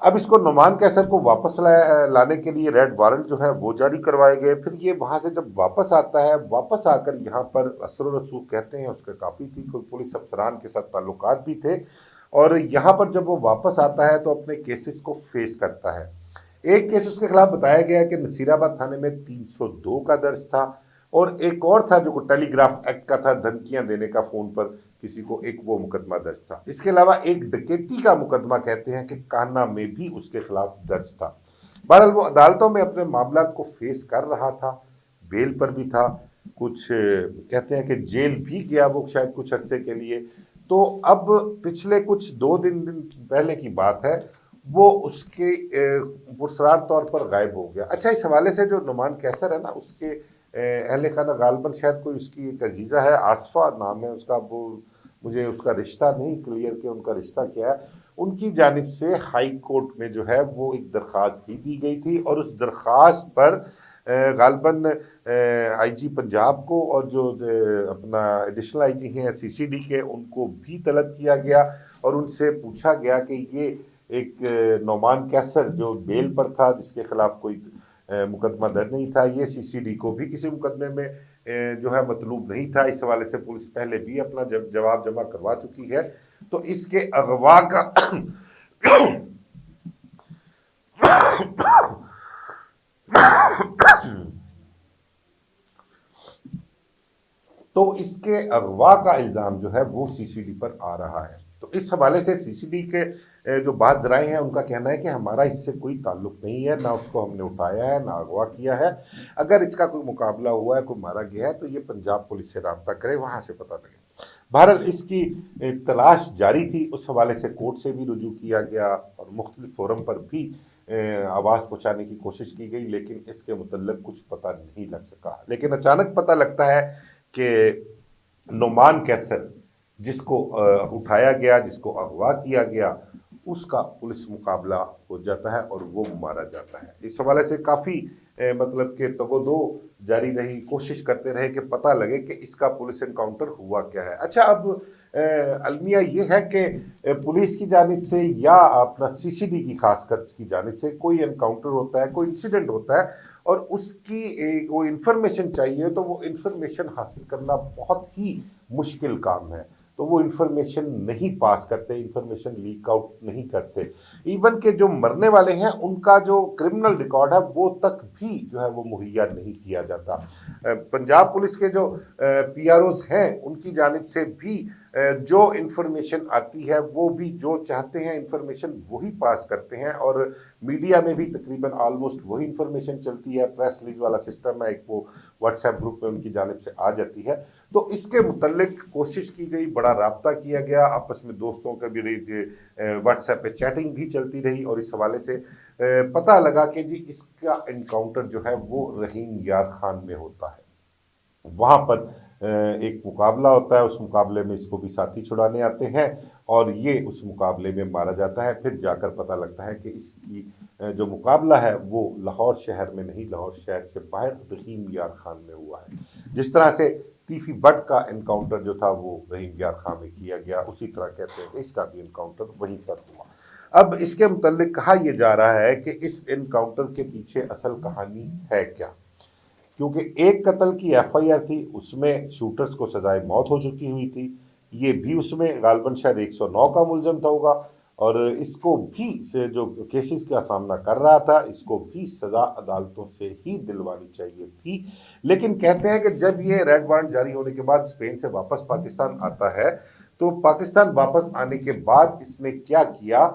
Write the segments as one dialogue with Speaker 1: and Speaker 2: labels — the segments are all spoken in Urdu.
Speaker 1: اب اس کو نعمان کیسر کو واپس لانے کے لیے ریڈ وارنٹ جو ہے وہ جاری کروائے گئے. پھر یہ وہاں سے جب واپس آتا ہے، واپس آ کر یہاں پر اثر و رسوخ کہتے ہیں اس کا کافی تھی، کوئی پولیس افسران کے ساتھ تعلقات بھی تھے، اور یہاں پر جب وہ واپس آتا ہے تو اپنے کیسز کو فیس کرتا ہے. ایک کیس اس کے خلاف بتایا گیا کہ نصیر آباد تھانے میں 302 کا درج تھا، اور ایک اور تھا جو ٹیلی گراف ایکٹ کا تھا، دھمکیاں دینے کا فون پر کسی کو، ایک وہ مقدمہ درج تھا. اس کے علاوہ ایک ڈکیتی کا مقدمہ کہتے ہیں کہ کانا میں بھی اس کے خلاف درج تھا. بہرحال وہ عدالتوں میں اپنے معاملات کو فیس کر رہا تھا، بیل پر بھی تھا، کچھ کہتے ہیں کہ جیل بھی گیا وہ شاید کچھ عرصے کے لیے. تو اب پچھلے کچھ 2 دن پہلے کی بات ہے، وہ اس کے پرسرار طور پر غائب ہو گیا. اچھا، اس حوالے سے جو نعمان کیسر ہے نا، اس کے اہل خانہ غالباً شاید کوئی اس کی ایک عزیزہ ہے، آصفہ نام ہے اس کا، وہ مجھے اس کا رشتہ نہیں کلیئر کہ ان کا رشتہ کیا ہے. ان کی جانب سے ہائی کورٹ میں جو ہے وہ ایک درخواست بھی دی گئی تھی، اور اس درخواست پر غالباً آئی جی پنجاب کو اور جو اپنا ایڈیشنل آئی جی ہیں سی سی ڈی کے، ان کو بھی طلب کیا گیا اور ان سے پوچھا گیا کہ یہ ایک نعمان کیسر جو بیل پر تھا، جس کے خلاف کوئی مقدمہ درج نہیں تھا، یہ سی سی ڈی کو بھی کسی مقدمے میں جو ہے مطلوب نہیں تھا. اس حوالے سے پولیس پہلے بھی اپنا جواب جمع کروا چکی ہے. تو اس کے اغوا کا تو اس کے اغوا کا الزام جو ہے وہ سی سی ڈی پر آ رہا ہے. تو اس حوالے سے سی سی ڈی کے جو بعض ذرائع ہیں ان کا کہنا ہے کہ ہمارا اس سے کوئی تعلق نہیں ہے، نہ اس کو ہم نے اٹھایا ہے، نہ اغوا کیا ہے. اگر اس کا کوئی مقابلہ ہوا ہے، کوئی مارا گیا ہے، تو یہ پنجاب پولیس سے رابطہ کرے، وہاں سے پتہ لگے. بہرحال اس کی تلاش جاری تھی، اس حوالے سے کورٹ سے بھی رجوع کیا گیا اور مختلف فورم پر بھی آواز پہنچانے کی کوشش کی گئی، لیکن اس کے متعلق کچھ پتہ نہیں لگ سکا. لیکن اچانک پتہ لگتا ہے کہ نعمان کیسر جس کو اٹھایا گیا، جس کو اغوا کیا گیا، اس کا پولیس مقابلہ ہو جاتا ہے اور وہ مارا جاتا ہے. اس حوالے سے کافی مطلب کہ تگ و دو جاری رہی، کوشش کرتے رہے کہ پتہ لگے کہ اس کا پولیس انکاؤنٹر ہوا کیا ہے. اچھا، اب المیہ یہ ہے کہ پولیس کی جانب سے یا اپنا سی سی ڈی کی خاص کر کی جانب سے کوئی انکاؤنٹر ہوتا ہے، کوئی انسیڈنٹ ہوتا ہے، اور اس کی وہ انفارمیشن چاہیے، تو وہ انفارمیشن حاصل کرنا بہت ہی مشکل کام ہے. تو وہ انفارمیشن نہیں پاس کرتے، انفارمیشن لیک آؤٹ نہیں کرتے. ایون کہ جو مرنے والے ہیں ان کا جو کرمنل ریکارڈ ہے وہ تک بھی جو ہے وہ مہیا نہیں کیا جاتا. پنجاب پولیس کے جو پی آر اوز ہیں ان کی جانب سے بھی جو انفارمیشن آتی ہے وہ بھی جو چاہتے ہیں انفارمیشن وہی پاس کرتے ہیں، اور میڈیا میں بھی تقریباً آلموسٹ وہی انفارمیشن چلتی ہے. پریس ریلیز والا سسٹم ہے ایک، وہ واٹس ایپ گروپ میں ان کی جانب سے آ جاتی ہے. تو اس کے متعلق کوشش کی گئی، بڑا رابطہ کیا گیا آپس میں، دوستوں کا بھی واٹس ایپ پہ چیٹنگ بھی چلتی رہی، اور اس حوالے سے پتہ لگا کہ جی اس کا انکاؤنٹر جو ہے وہ رحیم یار خان میں ہوتا ہے. وہاں پر ایک مقابلہ ہوتا ہے، اس مقابلے میں اس کو بھی ساتھی چھڑانے آتے ہیں اور یہ اس مقابلے میں مارا جاتا ہے. پھر جا کر پتہ لگتا ہے کہ اس کی جو مقابلہ ہے وہ لاہور شہر میں نہیں، لاہور شہر سے باہر رحیم یار خان میں ہوا ہے. جس طرح سے تیفی بٹ کا انکاؤنٹر جو تھا وہ رحیم یار خان میں کیا گیا، اسی طرح کہتے ہیں کہ اس کا بھی انکاؤنٹر وہیں پر ہوا. اب اس کے متعلق کہا یہ جا رہا ہے کہ اس انکاؤنٹر کے پیچھے اصل کہانی ہے کیا، کیونکہ ایک قتل کی ایف آئی آر تھی، اس میں شوٹرز کو سزائے موت ہو چکی ہوئی تھی، یہ بھی اس میں غالباً شاید 109 کا ملزم تھا ہوگا، اور اس کو بھی جو کیسز کا سامنا کر رہا تھا اس کو بھی سزا عدالتوں سے ہی دلوانی چاہیے تھی. لیکن کہتے ہیں کہ جب یہ ریڈ وارنٹ جاری ہونے کے بعد اسپین سے واپس پاکستان آتا ہے، تو پاکستان واپس آنے کے بعد اس نے کیا کیا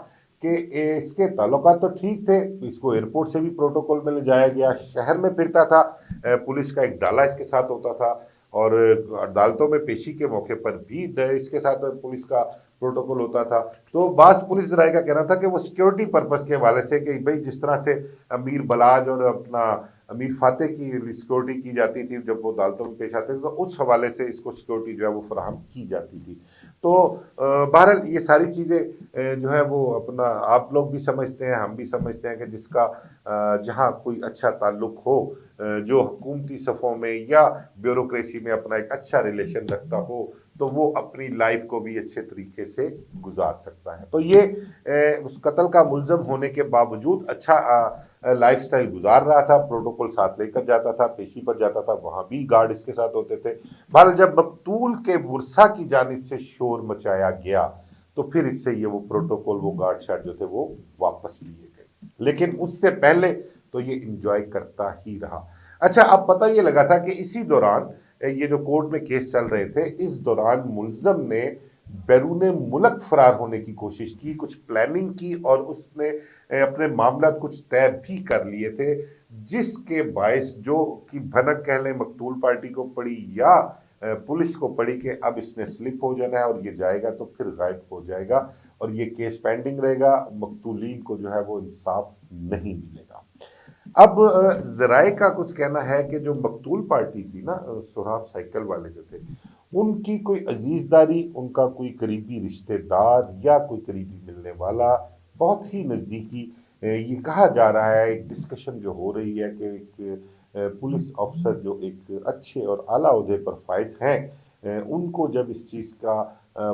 Speaker 1: کہ اس کے تعلقات تو ٹھیک تھے، اس کو ایئرپورٹ سے بھی پروٹوکول میں لے جایا گیا، شہر میں پھرتا تھا، پولیس کا ایک ڈالا اس کے ساتھ ہوتا تھا، اور عدالتوں میں پیشی کے موقع پر بھی اس کے ساتھ پولیس کا پروٹوکول ہوتا تھا. تو بعض پولیس ذرائع کا کہنا تھا کہ وہ سیکیورٹی پرپس کے حوالے سے کہ بھئی جس طرح سے امیر بلاج اور اپنا امیر فاتح کی سیکیورٹی کی جاتی تھی جب وہ عدالتوں میں پیش آتے تھے، تو اس حوالے سے اس کو سیکیورٹی جو ہے وہ فراہم کی جاتی تھی. تو بہرحال یہ ساری چیزیں جو ہے وہ اپنا آپ لوگ بھی سمجھتے ہیں، ہم بھی سمجھتے ہیں کہ جس کا جہاں کوئی اچھا تعلق ہو، جو حکومتی صفوں میں یا بیوروکریسی میں اپنا ایک اچھا ریلیشن رکھتا ہو، تو وہ اپنی لائف کو بھی اچھے طریقے سے گزار سکتا ہے۔ تو یہ اس قتل کا ملزم ہونے کے باوجود اچھا لائف سٹائل گزار رہا تھا، پروٹوکول ساتھ لے کر جاتا تھا، پیشی پر جاتا تھا، وہاں بھی گارڈ اس کے ساتھ ہوتے تھے۔ بہرحال جب مقتول کے ورثا کی جانب سے شور مچایا گیا تو پھر اس سے یہ وہ پروٹوکول، وہ گارڈ شارڈ جو تھے وہ واپس لیے گئے، لیکن اس سے پہلے تو یہ انجوائے کرتا ہی رہا۔ اچھا، اب پتہ یہ لگا تھا کہ اسی دوران یہ جو کورٹ میں کیس چل رہے تھے، اس دوران ملزم نے بیرون ملک فرار ہونے کی کوشش کی، کچھ پلاننگ کی، اور اس نے اپنے معاملات کچھ طے بھی کر لیے تھے، جس کے باعث جو کہ بھنک کہہ لیں مقتول پارٹی کو پڑی یا پولیس کو پڑی کہ اب اس نے سلپ ہو جانا ہے اور یہ جائے گا تو پھر غائب ہو جائے گا اور یہ کیس پینڈنگ رہے گا، مقتولین کو جو ہے وہ انصاف نہیں ملے گا۔ اب ذرائع کا کچھ کہنا ہے کہ جو مقتول پارٹی تھی نا، سہراب سائیکل والے جو تھے، ان کی کوئی عزیز داری، ان کا کوئی قریبی رشتہ دار یا کوئی قریبی ملنے والا، بہت ہی نزدیکی، یہ کہا جا رہا ہے، ایک ڈسکشن جو ہو رہی ہے کہ ایک پولیس افسر جو ایک اچھے اور اعلیٰ عہدے پر فائز ہیں، ان کو جب اس چیز کا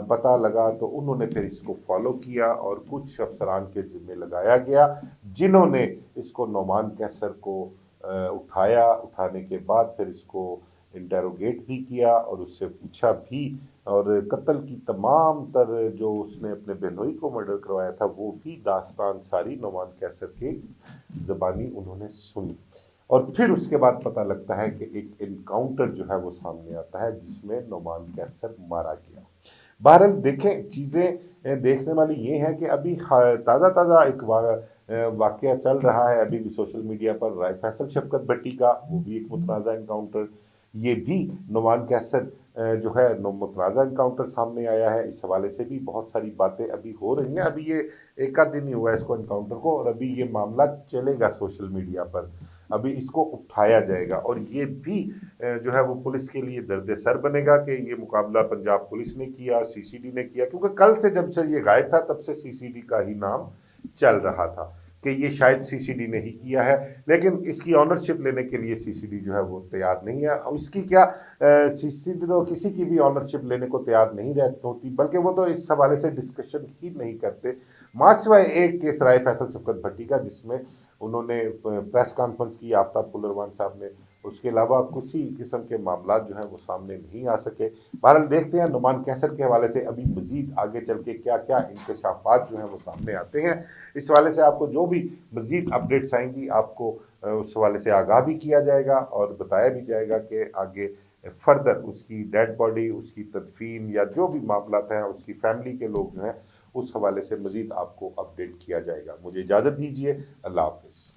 Speaker 1: پتہ لگا تو انہوں نے پھر اس کو فالو کیا اور کچھ افسران کے ذمہ لگایا گیا، جنہوں نے اس کو نعمان کیسر کو اٹھانے کے بعد پھر اس کو انٹیروگیٹ بھی کیا اور اس سے پوچھا بھی، اور قتل کی تمام تر جو اس نے اپنے بہنوئی کو مرڈر کروایا تھا وہ بھی داستان ساری نعمان کیسر کے زبانی انہوں نے سنی، اور پھر اس کے بعد پتہ لگتا ہے کہ ایک انکاؤنٹر جو ہے وہ سامنے آتا ہے جس میں نعمان کیسر مارا گیا۔ بہرحال دیکھیں، چیزیں دیکھنے والی یہ ہے کہ ابھی تازہ ایک واقعہ چل رہا ہے ابھی بھی سوشل میڈیا پر، رائے فیصل شفقت بھٹی کا، وہ بھی ایک متنازع انکاؤنٹر، یہ بھی نعمان کیسر جو ہے متنازع انکاؤنٹر سامنے آیا ہے، اس حوالے سے بھی بہت ساری باتیں ابھی ہو رہی ہیں۔ ابھی یہ ایک آدھ دن ہی ہوا ہے اس کو انکاؤنٹر کو، اور ابھی یہ معاملہ چلے گا سوشل میڈیا پر، ابھی اس کو اٹھایا جائے گا، اور یہ بھی جو ہے وہ پولیس کے لیے درد سر بنے گا کہ یہ مقابلہ پنجاب پولیس نے کیا، سی سی ڈی نے کیا، کیونکہ کل سے جب سے یہ غائب تھا تب سے سی سی ڈی کا ہی نام چل رہا تھا کہ یہ شاید سی سی ڈی نے ہی کیا ہے، لیکن اس کی آنرشپ لینے کے لیے سی سی ڈی جو ہے وہ تیار نہیں ہے، اس کی کیا، سی سی ڈی تو کسی کی بھی آنرشپ لینے کو تیار نہیں ہوتی، بلکہ وہ تو اس حوالے سے ڈسکشن ہی نہیں کرتے، ماسوائے ایک کیس رائے فیصل شفقت بھٹی کا جس میں انہوں نے پریس کانفرنس کی آفتاب پلروان صاحب نے، اس کے علاوہ کسی قسم کے معاملات جو ہیں وہ سامنے نہیں آ سکے۔ بہرحال دیکھتے ہیں نعمان کیسر کے حوالے سے ابھی مزید آگے چل کے کیا کیا انکشافات جو ہیں وہ سامنے آتے ہیں، اس حوالے سے آپ کو جو بھی مزید اپڈیٹس آئیں گی آپ کو اس حوالے سے آگاہ بھی کیا جائے گا اور بتایا بھی جائے گا کہ آگے فردر اس کی ڈیڈ باڈی، اس کی تدفین یا جو بھی معاملات ہیں، اس کی فیملی کے لوگ جو ہیں اس حوالے سے مزید آپ کو اپڈیٹ کیا جائے گا۔ مجھے اجازت دیجیے، اللہ حافظ۔